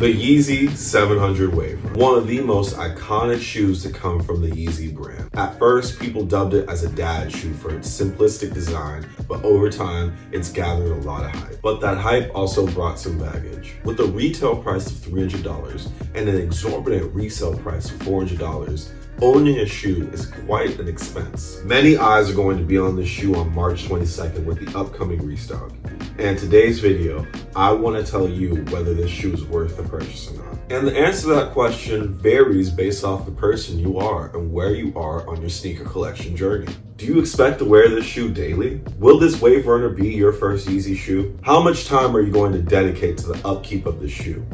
The Yeezy 700 Waverunner, one of the most iconic shoes to come from the Yeezy brand. At first, people dubbed it as a dad shoe for its simplistic design, but over time, it's gathered a lot of hype. But that hype also brought some baggage. With a retail price of $300 and an exorbitant resale price of $400, owning a shoe is quite an expense. Many eyes are going to be on this shoe on March 22nd with the upcoming restock. And today's video, I want to tell you whether this shoe is worth the purchase or not. And the answer to that question varies based off the person you are and where you are on your sneaker collection journey. Do you expect to wear this shoe daily? Will this Waverunner be your first Yeezy shoe? How much time are you going to dedicate to the upkeep of this shoe?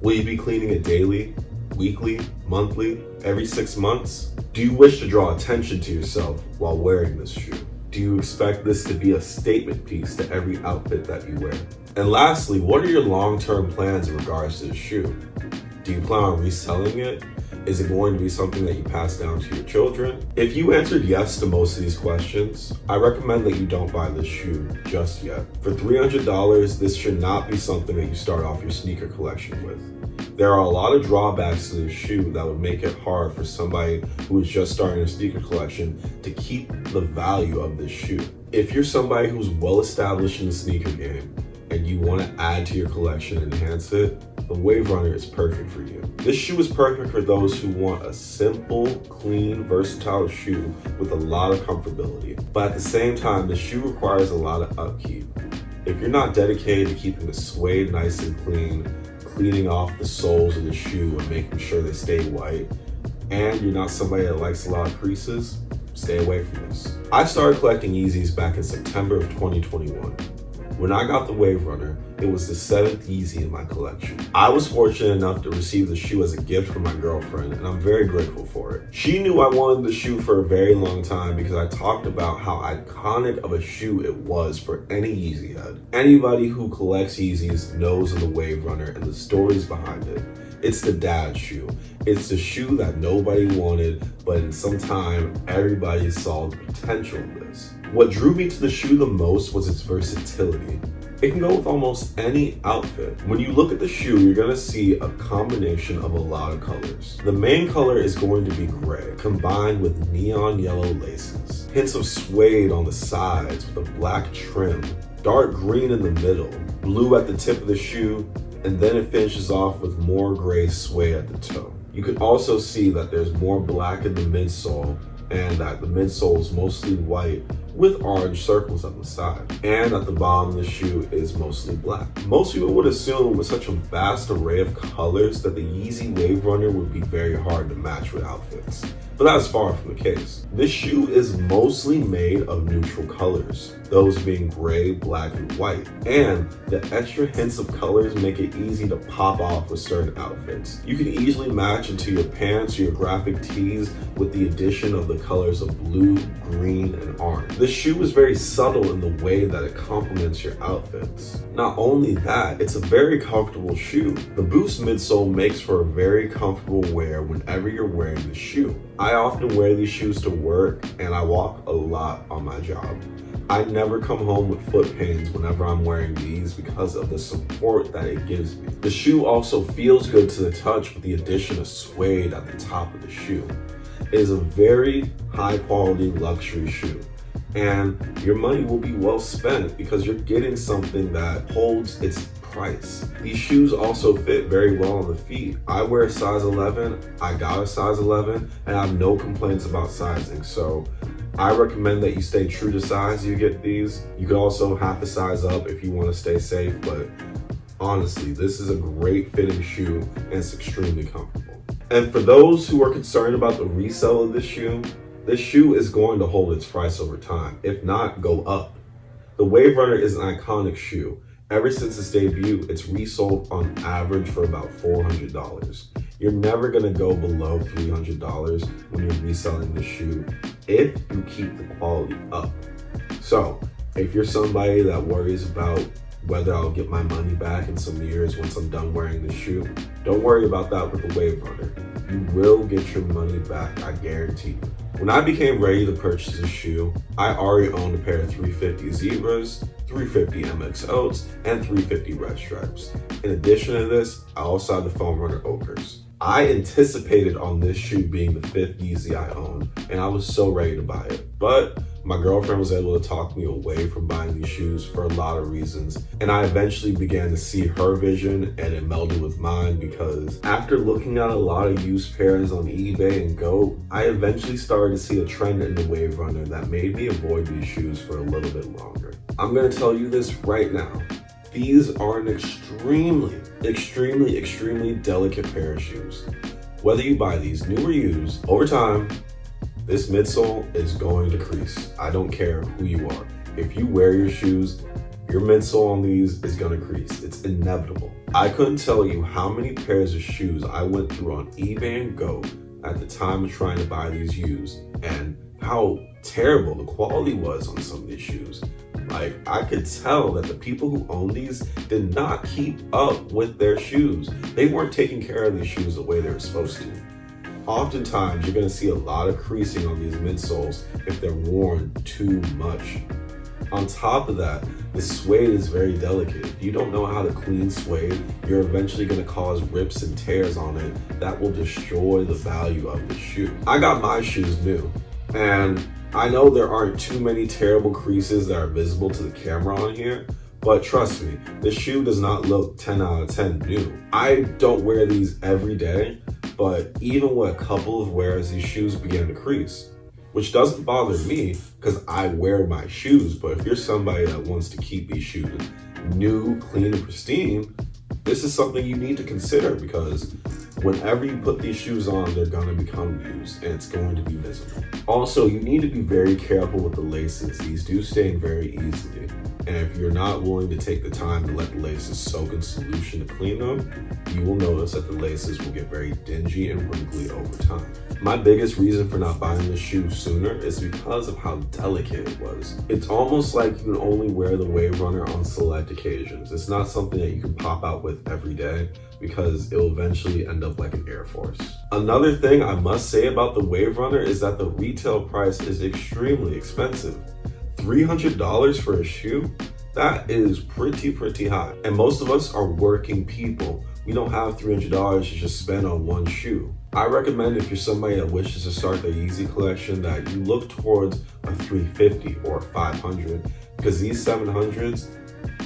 Will you be cleaning it daily, weekly, monthly, every 6 months? Do you wish to draw attention to yourself while wearing this shoe? Do you expect this to be a statement piece to every outfit that you wear? And lastly, what are your long-term plans in regards to this shoe? Do you plan on reselling it? Is it going to be something that you pass down to your children? If you answered yes to most of these questions, I recommend that you don't buy this shoe just yet. For $300, this should not be something that you start off your sneaker collection with. There are a lot of drawbacks to this shoe that would make it hard for somebody who is just starting a sneaker collection to keep the value of this shoe. If you're somebody who's well established in the sneaker game and you want to add to your collection and enhance it, the Waverunner is perfect for you. This shoe is perfect for those who want a simple, clean, versatile shoe with a lot of comfortability. But at the same time, the shoe requires a lot of upkeep. If you're not dedicated to keeping the suede nice and clean, cleaning off the soles of the shoe and making sure they stay white, and you're not somebody that likes a lot of creases, stay away from this. I started collecting Yeezys back in September of 2021. When I got the Waverunner, it was the 7th Yeezy in my collection. I was fortunate enough to receive the shoe as a gift from my girlfriend, and I'm very grateful for it. She knew I wanted the shoe for a very long time because I talked about how iconic of a shoe it was for any Yeezy head. Anybody who collects Yeezys knows of the Waverunner and the stories behind it. It's the dad shoe. It's the shoe that nobody wanted, but in some time, everybody saw the potential of this. What drew me to the shoe the most was its versatility. It can go with almost any outfit. When you look at the shoe, you're gonna see a combination of a lot of colors. The main color is going to be gray, combined with neon yellow laces. Hints of suede on the sides with a black trim, dark green in the middle, blue at the tip of the shoe, and then it finishes off with more gray suede at the toe. You can also see that there's more black in the midsole and that the midsole is mostly white with orange circles on the side. And at the bottom of the shoe is mostly black. Most people would assume with such a vast array of colors that the Yeezy Waverunner would be very hard to match with outfits. But that's far from the case. This shoe is mostly made of neutral colors, those being gray, black, and white. And the extra hints of colors make it easy to pop off with certain outfits. You can easily match into your pants or your graphic tees with the addition of the colors of blue, green, and orange. This shoe is very subtle in the way that it complements your outfits. Not only that, it's a very comfortable shoe. The Boost midsole makes for a very comfortable wear whenever you're wearing the shoe. I often wear these shoes to work and I walk a lot on my job. I never come home with foot pains whenever I'm wearing these because of the support that it gives me. The shoe also feels good to the touch with the addition of suede at the top of the shoe. It is a very high quality luxury shoe, and your money will be well spent because you're getting something that holds its price. These shoes also fit very well on the feet. I wear a size 11, I got a size 11, and I have no complaints about sizing. So I recommend that you stay true to size you get these. You can also half a size up if you want to stay safe, but honestly, this is a great fitting shoe and it's extremely comfortable. And for those who are concerned about the resale of this shoe is going to hold its price over time, if not go up. The Waverunner is an iconic shoe. Ever since its debut, it's resold on average for about $400. You're never gonna go below $300 when you're reselling the shoe if you keep the quality up. So if you're somebody that worries about whether I'll get my money back in some years once I'm done wearing the shoe, don't worry about that with the Waverunner. You will get your money back, I guarantee you. When I became ready to purchase a shoe, I already owned a pair of 350 Zebras, 350 MXOs, and 350 Red Stripes. In addition to this, I also had the Foam Runner Ochres. I anticipated on this shoe being the 5th Yeezy I owned, and I was so ready to buy it. But my girlfriend was able to talk me away from buying these shoes for a lot of reasons, and I eventually began to see her vision, and it melded with mine because after looking at a lot of used pairs on eBay and Go, I eventually started to see a trend in the Waverunner that made me avoid these shoes for a little bit longer. I'm gonna tell you this right now. These are an extremely delicate pair of shoes. Whether you buy these new or used, over time, this midsole is going to crease. I don't care who you are. If you wear your shoes, your midsole on these is gonna crease. It's inevitable. I couldn't tell you how many pairs of shoes I went through on eBay and Go at the time of trying to buy these used, and how terrible the quality was on some of these shoes. Like, I could tell that the people who own these did not keep up with their shoes. They weren't taking care of these shoes the way they were supposed to. Oftentimes, you're gonna see a lot of creasing on these midsoles if they're worn too much. On top of that, the suede is very delicate. If you don't know how to clean suede, you're eventually gonna cause rips and tears on it that will destroy the value of the shoe. I got my shoes new, and I know there aren't too many terrible creases that are visible to the camera on here, but trust me, the shoe does not look 10 out of 10 new. I don't wear these every day, but even with a couple of wears, these shoes began to crease, which doesn't bother me because I wear my shoes. But if you're somebody that wants to keep these shoes new, clean, and pristine, this is something you need to consider, because whenever you put these shoes on, they're gonna become used and it's going to be visible. Also, you need to be very careful with the laces. These do stain very easily. And if you're not willing to take the time to let the laces soak in solution to clean them, you will notice that the laces will get very dingy and wrinkly over time. My biggest reason for not buying this shoe sooner is because of how delicate it was. It's almost like you can only wear the Waverunner on select occasions. It's not something that you can pop out with every day, because it'll eventually end up like an Air Force. Another thing I must say about the Waverunner is that the retail price is extremely expensive. $300 for a shoe? That is pretty high. And most of us are working people. We don't have $300 to just spend on one shoe. I recommend, if you're somebody that wishes to start their Yeezy collection, that you look towards a 350 or 500, because these 700s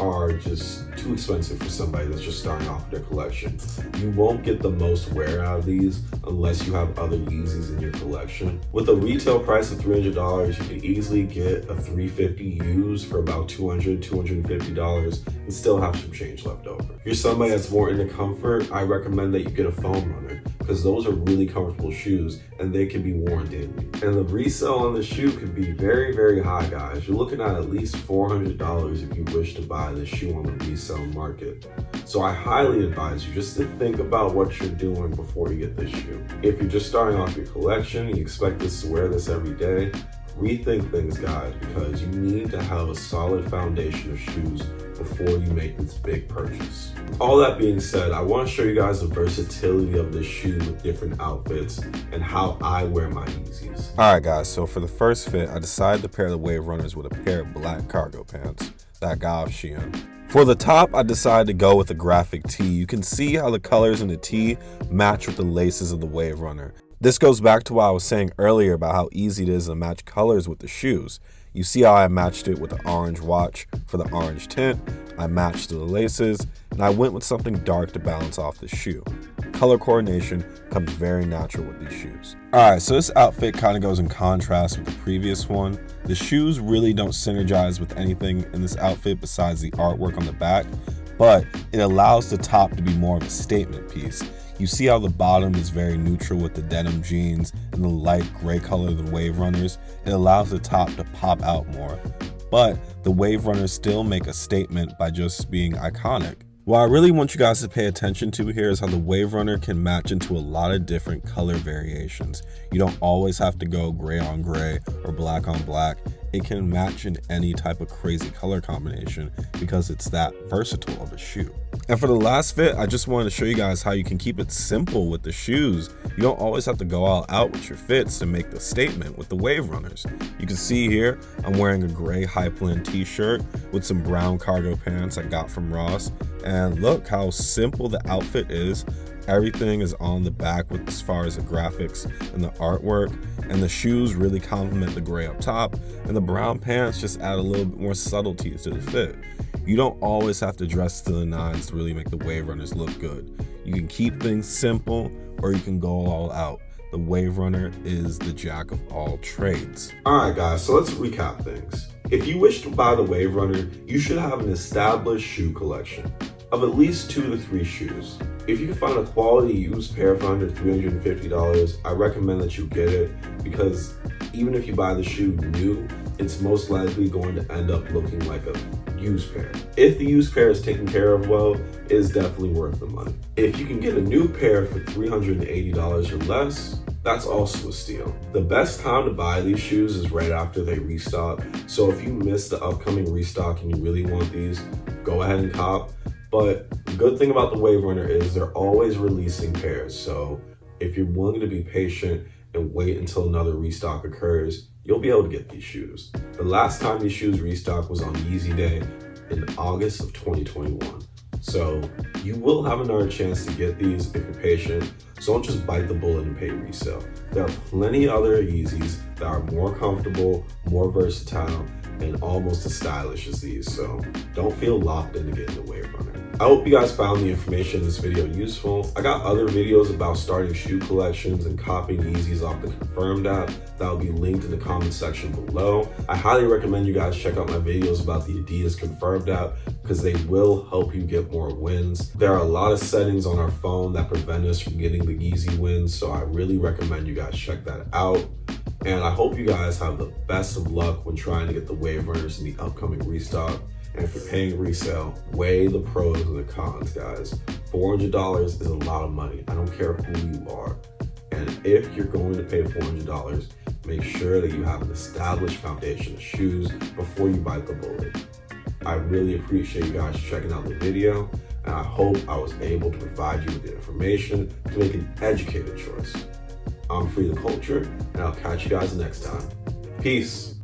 are just too expensive for somebody that's just starting off their collection. You won't get the most wear out of these unless you have other Yeezys in your collection. With a retail price of $300, you can easily get a 350 used for about $200, $250 and still have some change left over. If you're somebody that's more into comfort, I recommend that you get a Foam Runner, because those are really comfortable shoes and they can be worn daily. And the resale on the shoe can be very high, guys. You're looking at least $400 if you wish to buy this shoe on the resale market. So I highly advise you just to think about what you're doing before you get this shoe. If you're just starting off your collection and you expect to wear this every day, rethink things, guys, because you need to have a solid foundation of shoes before you make this big purchase. All that being said, I want to show you guys the versatility of this shoe with different outfits and how I wear my Yeezys. Alright guys, so for the first fit, I decided to pair the Waverunners with a pair of black cargo pants that I got off Shein. For the top, I decided to go with a graphic tee. You can see how the colors in the tee match with the laces of the Waverunner. This goes back to what I was saying earlier about how easy it is to match colors with the shoes. You see how I matched it with the orange watch for the orange tint, I matched the laces, and I went with something dark to balance off the shoe. Color coordination comes very natural with these shoes. Alright, so this outfit kind of goes in contrast with the previous one. The shoes really don't synergize with anything in this outfit besides the artwork on the back, but it allows the top to be more of a statement piece. You see how the bottom is very neutral with the denim jeans and the light gray color of the Waverunners. It allows the top to pop out more. But the Waverunners still make a statement by just being iconic. What I really want you guys to pay attention to here is how the Waverunner can match into a lot of different color variations. You don't always have to go gray on gray or black on black. It can match in any type of crazy color combination because it's that versatile of a shoe. And for the last fit, I just wanted to show you guys how you can keep it simple with the shoes. You don't always have to go all out with your fits to make the statement with the Waverunners. You can see here, I'm wearing a gray Hypeland t-shirt with some brown cargo pants I got from Ross. And look how simple the outfit is. Everything is on the back with as far as the graphics and the artwork, and the shoes really complement the gray up top, and the brown pants just add a little bit more subtlety to the fit. You don't always have to dress to the nines to really make the Waverunners look good. You can keep things simple or you can go all out. The Waverunner is the jack of all trades. Alright guys, so let's recap things. If you wish to buy the Waverunner, you should have an established shoe collection of at least 2 to 3 shoes. If you can find a quality used pair for under $350, I recommend that you get it, because even if you buy the shoe new, it's most likely going to end up looking like a used pair. If the used pair is taken care of well, it is definitely worth the money. If you can get a new pair for $380 or less, that's also a steal. The best time to buy these shoes is right after they restock, so if you miss the upcoming restock and you really want these, go ahead and cop. But the good thing about the Waverunner is they're always releasing pairs, so if you're willing to be patient and wait until another restock occurs, you'll be able to get these shoes. The last time these shoes restocked was on Yeezy Day in August of 2021. So you will have another chance to get these if you're patient, so don't just bite the bullet and pay resale. There are plenty of other Yeezys that are more comfortable, more versatile, and almost as stylish as these, so don't feel locked into getting the Waverunner. I hope you guys found the information in this video useful. I got other videos about starting shoe collections and copying Yeezys off the Confirmed app that will be linked in the comment section below. I highly recommend you guys check out my videos about the Adidas Confirmed app because they will help you get more wins. There are a lot of settings on our phone that prevent us from getting the Yeezy wins, so I really recommend you guys check that out. And I hope you guys have the best of luck when trying to get the Waverunners in the upcoming restock. And if you're paying resale, weigh the pros and the cons, guys. $400 is a lot of money. I don't care who you are. And if you're going to pay $400, make sure that you have an established foundation of shoes before you bite the bullet. I really appreciate you guys checking out the video, and I hope I was able to provide you with the information to make an educated choice. I'm Free the Culture, and I'll catch you guys next time. Peace.